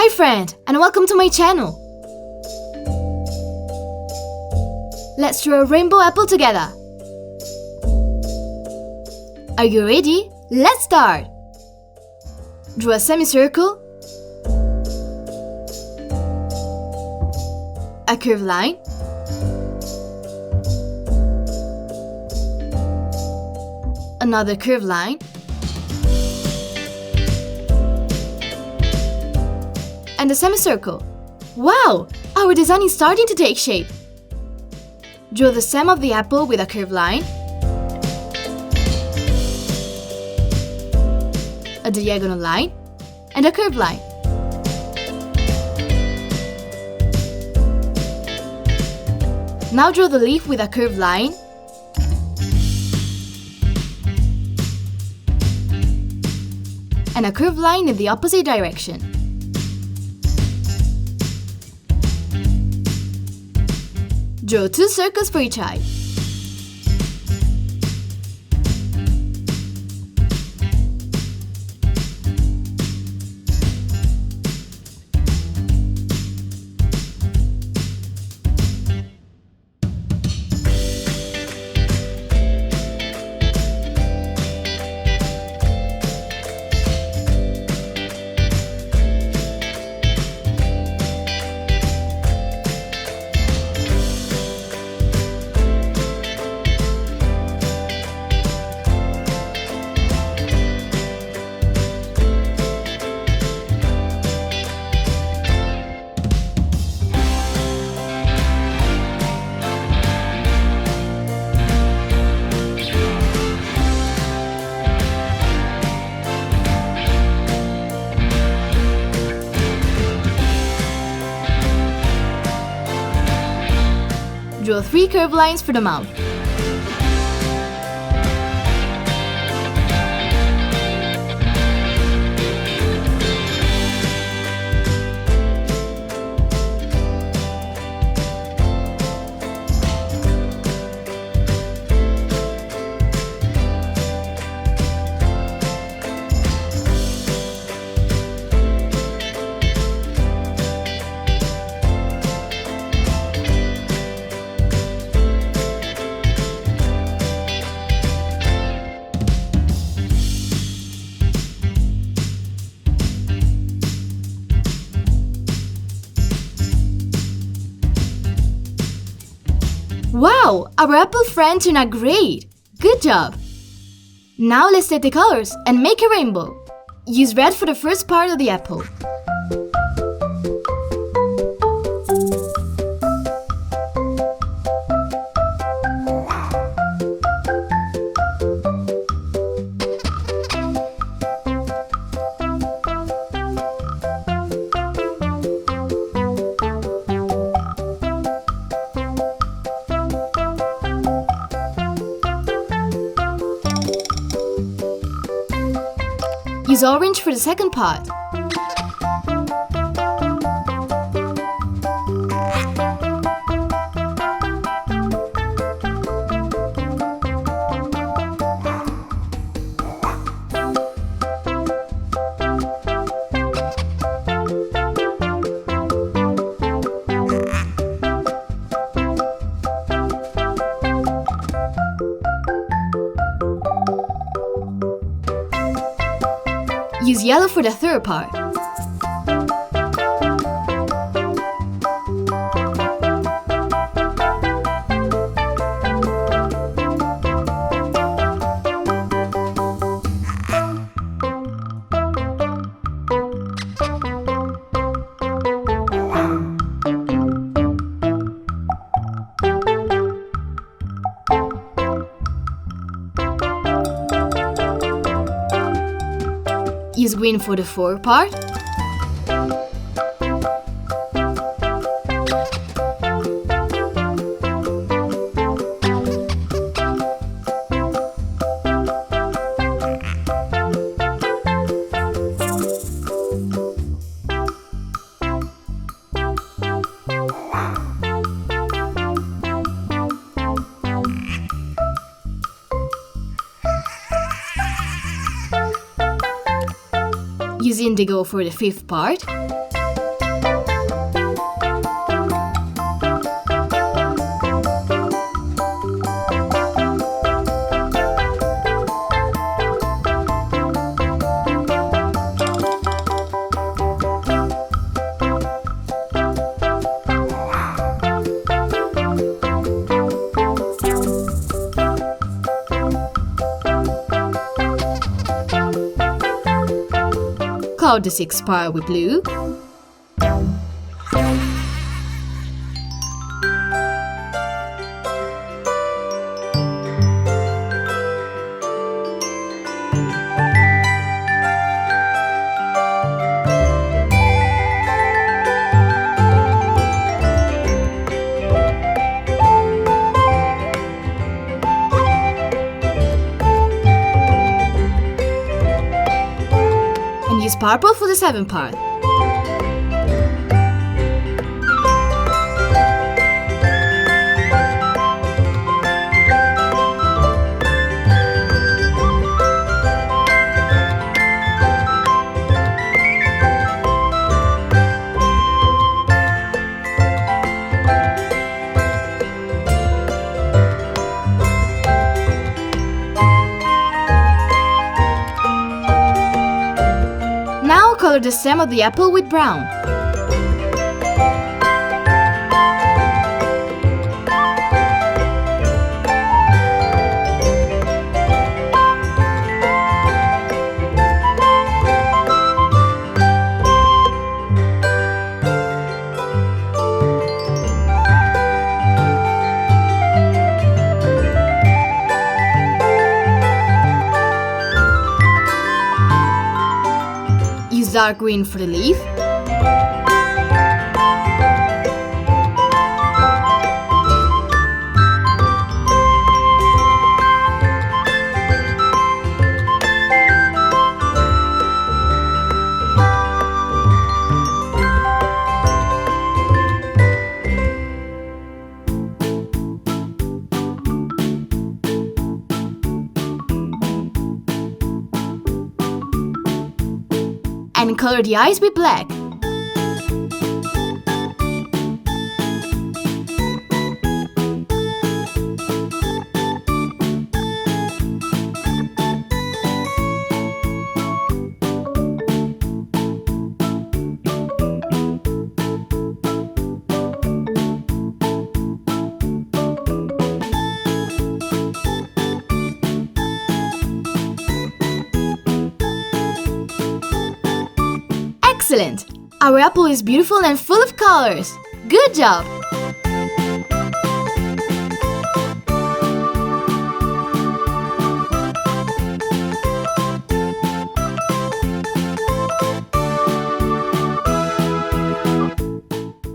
Hi friend, and welcome to my channel. Let's draw a rainbow apple together. Are you ready? Let's start! Draw a semicircle, a curved line, another curved line, and a semicircle. Wow! Our design is starting to take shape. Draw the stem of the apple with a curved line, a diagonal line, and a curved line. Now draw the leaf with a curved line, and a curved line in the opposite direction. Draw 2 circles for each eye. Draw 3 curved lines for the mouth. Wow! Our apple friend turned out great! Good job! Now let's take the colors and make a rainbow. Use red for the first part of the apple. Use orange for the second part. Use yellow for the third part. Use green for the fourth part. Use indigo for the fifth part. color the sixth part with blue. And use purple for the seventh part. Now color the stem of the apple with brown. Use dark green for the leaf. And color the eyes with black. Excellent! Our apple is beautiful and full of colors. Good job!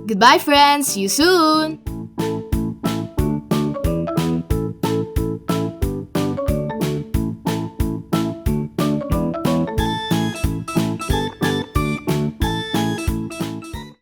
Goodbye friends, see you soon!